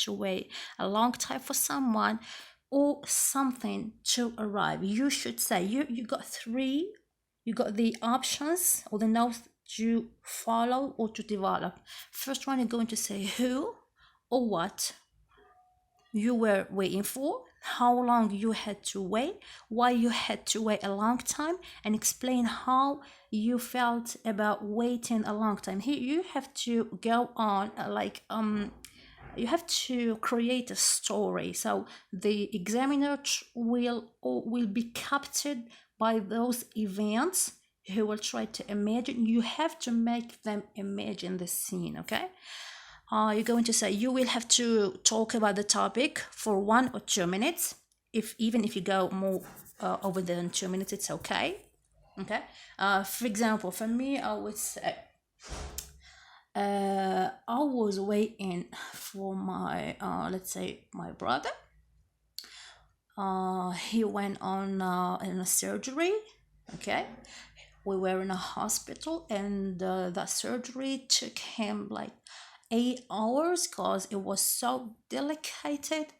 to wait a long time for someone or something to arrive, you should say you got three. You got the options or the notes to follow or to develop. First one, you're going to say who or what you were waiting for, how long you had to wait, why you had to wait a long time, and explain how you felt about waiting a long time. Here you have to go on you have to create a story, so the examiner will be captured by those events. He will try to imagine. You have to make them imagine the scene. Okay, you're going to say you will have to talk about the topic for 1 or 2 minutes. If even if you go more over than 2 minutes, it's okay. Okay. For example, for me, I would say I was waiting for my let's say my brother. He went on in a surgery. Okay, we were in a hospital, and that surgery took him like 8 hours because it was so delicate.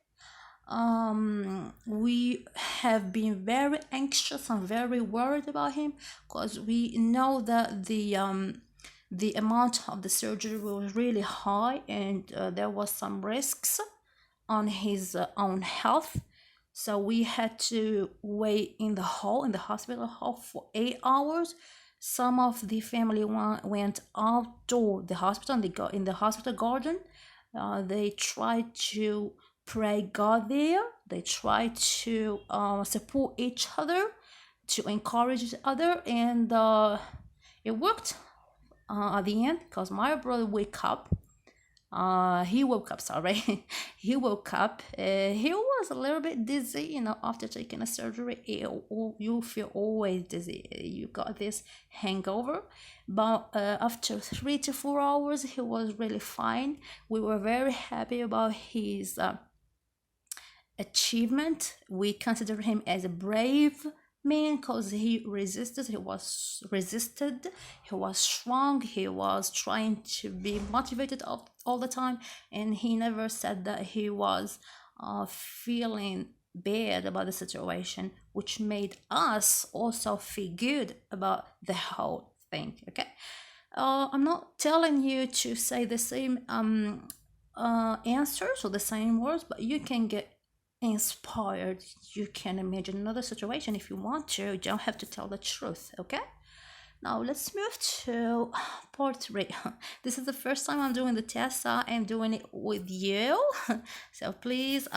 We have been very anxious and very worried about him because we know that the amount of the surgery was really high, and there was some risks on his own health. So we had to wait in the hall, in the hospital hall, for 8 hours. Some of the family went outdoor the hospital, and they got in the hospital garden. They tried to pray God there. They tried to support each other, to encourage each other, and it worked at the end because my brother he woke up, sorry. He woke up. He was a little bit dizzy, after taking a surgery. You feel always dizzy. You got this hangover. But after 3 to 4 hours, he was really fine. We were very happy about his achievement. We consider him as a brave man because he resisted. He was strong. He was trying to be motivated all the time, and he never said that he was feeling bad about the situation, which made us also feel good about the whole thing. Okay, I'm not telling you to say the same answers or the same words, but you can get inspired. You can imagine another situation if you want to. You don't have to tell the truth. Okay, now let's move to part 3. This is the first time I'm doing the test, so I'm doing it with you. So please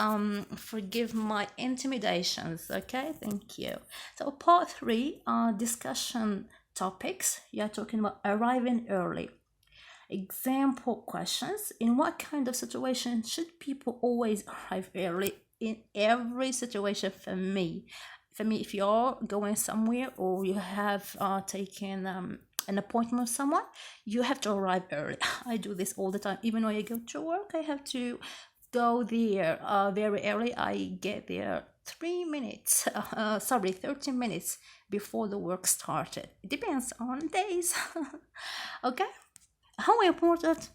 forgive my intimidations. Okay, thank you. So part 3, discussion topics. You're talking about arriving early. Example questions: in what kind of situation should people always arrive early? In every situation. For me, if you're going somewhere or you have taken an appointment with someone, you have to arrive early. I do this all the time. Even when I go to work, I have to go there very early. I get there 13 minutes before the work started. It depends on days. Okay, how important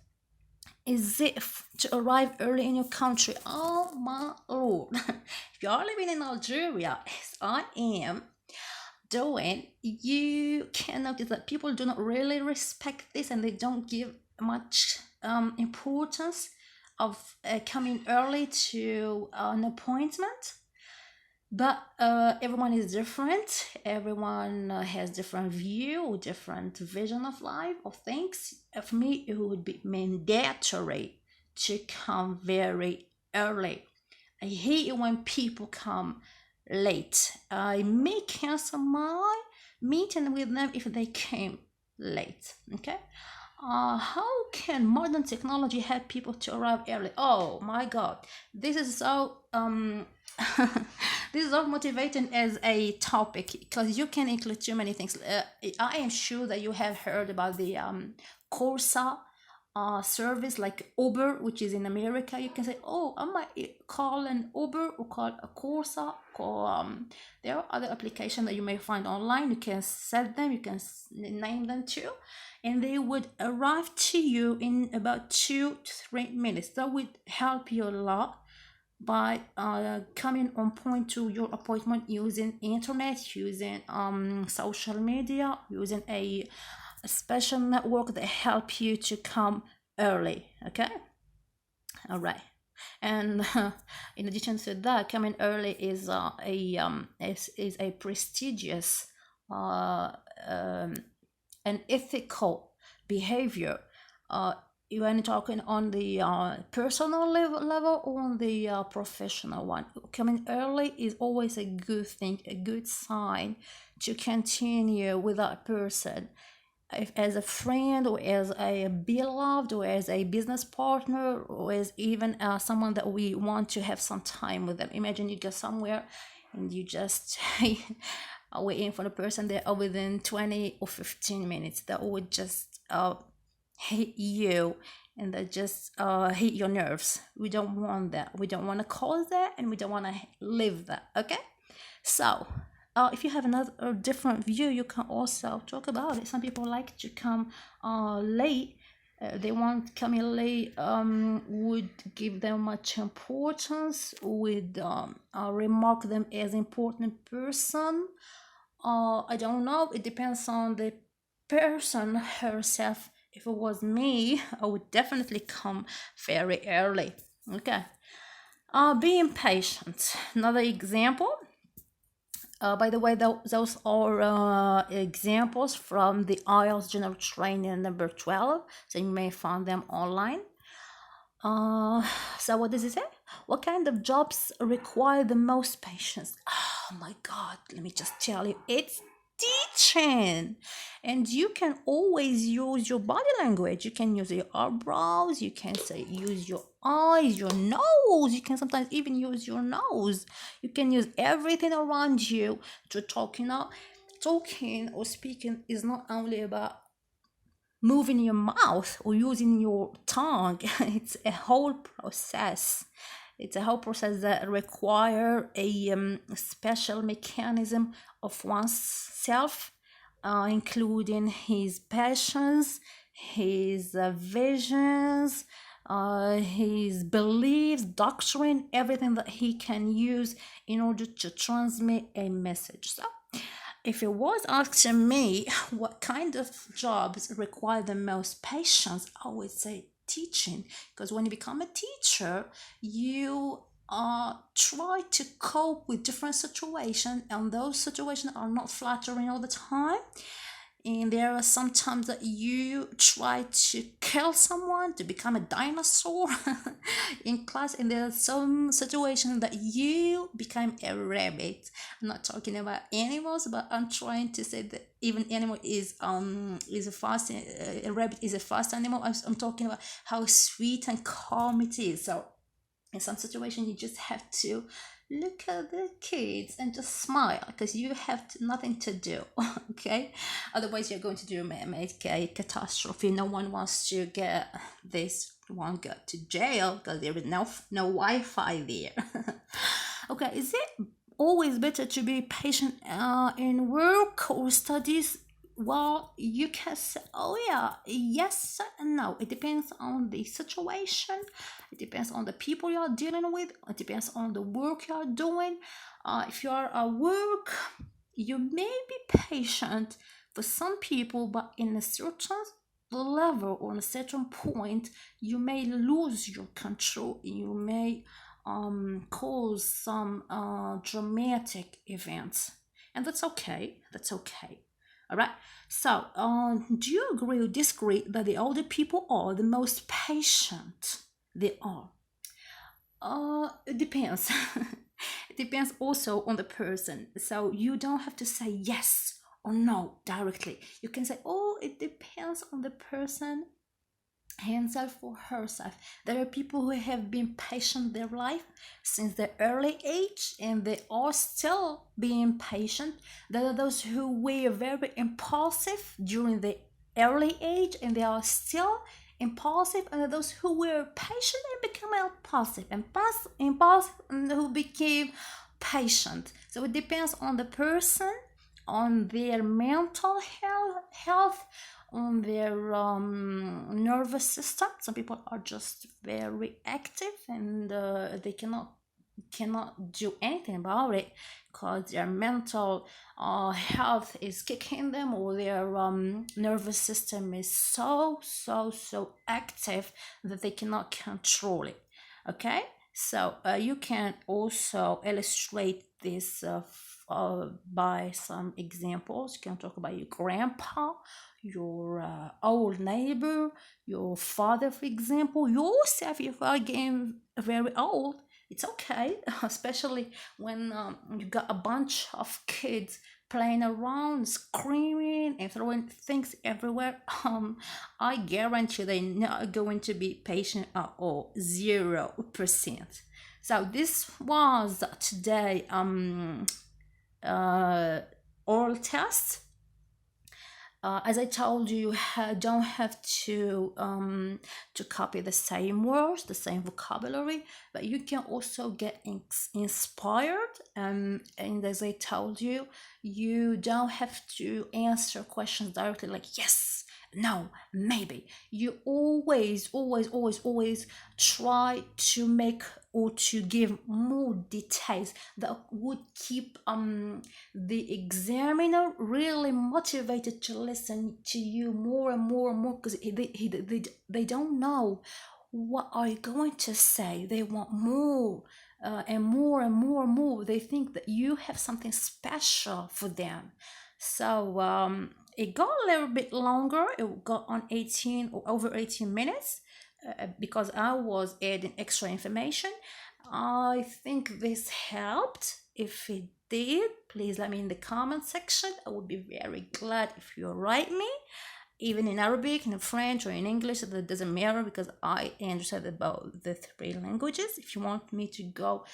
is it to arrive early in your country? Oh my lord. If you are living in Algeria, as I am doing, you can notice that people do not really respect this, and they don't give much importance of coming early to an appointment. But everyone is different. Everyone has different view or different vision of life, of things. For me, it would be mandatory to come very early. I hate it when people come late. I may cancel my meeting with them if they came late. Okay. How can modern technology help people to arrive early? Oh my god, this is so this is so motivating as a topic because you can include too many things. I am sure that you have heard about the Corsa service like Uber, which is in America. You can say, oh, I might call an Uber or call a Corsa. There are other applications that you may find online. You can set them, you can name them too, and they would arrive to you in about 2 to 3 minutes. That would help you a lot by coming on point to your appointment using internet, using social media, using a special network that help you to come early. Okay, all right. And in addition to that, coming early is a prestigious an ethical behavior. You are talking on the personal level or on the professional one. Coming early is always a good thing, a good sign to continue with that person. If as a friend or as a beloved or as a business partner or as even someone that we want to have some time with them. Imagine you go somewhere and you just are waiting for the person there within 20 or 15 minutes. That would just hit you and that just hit your nerves. We don't want that. We don't want to cause that and we don't want to live that. Okay, so if you have another different view, you can also talk about it. Some people like to come late. They want coming late would give them much importance, would remark them as important person. I don't know. It depends on the person herself. If it was me, I would definitely come very early. Okay. Being patient. Another example. By the way, those are examples from the IELTS General Training number 12, so you may find them online. So what does it say? What kind of jobs require the most patience? Oh my God, let me just tell you, it's teaching. And you can always use your body language. You can use your eyebrows, you can say use your eyes, your nose. You can sometimes even use your nose. You can use everything around you to talk. Talking or speaking is not only about moving your mouth or using your tongue. It's a whole process. It's a whole process that require a special mechanism of oneself, including his passions, his visions, his beliefs, doctrine, everything that he can use in order to transmit a message. So if it was asked to me what kind of jobs require the most patience, I would say teaching, because when you become a teacher, you try to cope with different situations, and those situations are not flattering all the time. And there are some times that you try to kill someone to become a dinosaur in class, and there are some situations that you become a rabbit. I'm not talking about animals, but I'm trying to say that even animal is a fast a rabbit is a fast animal. I'm talking about how sweet and calm it is. So in some situation you just have to look at the kids and just smile because you have nothing to do. Okay, otherwise you're going to make a catastrophe. No one wants to get this one go to jail because there is no Wi-Fi there. Okay, is it always better to be patient in work or studies? Well, you can say, oh yeah, yes and no. It depends on the situation. It depends on the people you are dealing with. It depends on the work you are doing. If you are at work, you may be patient for some people, but in a certain level or a certain point, you may lose your control. You may cause some dramatic events, and that's okay. That's okay. All right. So, do you agree or disagree that the older people are the most patient? They are. It depends. It depends also on the person. So you don't have to say yes or no directly. You can say, oh, it depends on the person himself or herself. There are people who have been patient their life since their early age and they are still being patient. There are those who were very impulsive during the early age and they are still impulsive, and those who were patient and become impulsive, impulsive and who became patient. So it depends on the person, on their mental health, on their nervous system. Some people are just very active and they cannot do anything about it because their mental health is kicking them, or their nervous system is so active that they cannot control it. Okay, so you can also illustrate this by some examples. You can talk about your grandpa, your old neighbor, your father, for example, yourself. If you are getting very old, it's okay, especially when you got a bunch of kids playing around, screaming and throwing things everywhere. I guarantee they're not going to be patient at all, 0%. So this was today oral test. As I told you, don't have to copy the same words, the same vocabulary, but you can also get inspired. And as I told you, you don't have to answer questions directly like yes, no, maybe. You always try to make or to give more details that would keep the examiner really motivated to listen to you more and more and more, because they don't know what are you going to say. They want more and more and more and more. They think that you have something special for them. So it got a little bit longer. It got on 18 or over 18 minutes because I was adding extra information. I think this helped. If it did, please let me in the comment section. I would be very glad if you write me, even in Arabic, in French, or in English. That doesn't matter because I understand about the 3 languages. If you want me to go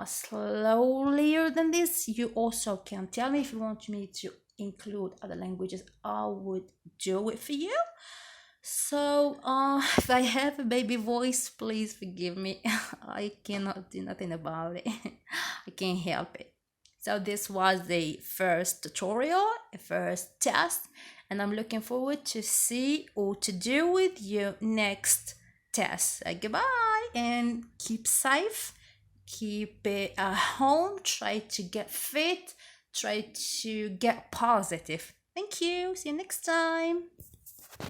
slower than this, you also can tell me. If you want me to include other languages, I would do it for you. So if I have a baby voice, please forgive me. I cannot do nothing about it. I can't help it. So this was the first tutorial, the first test, and I'm looking forward to see or to do with you next test. Goodbye and keep safe. Keep it at home. Try to get fit. Try to get positive. Thank you. See you next time.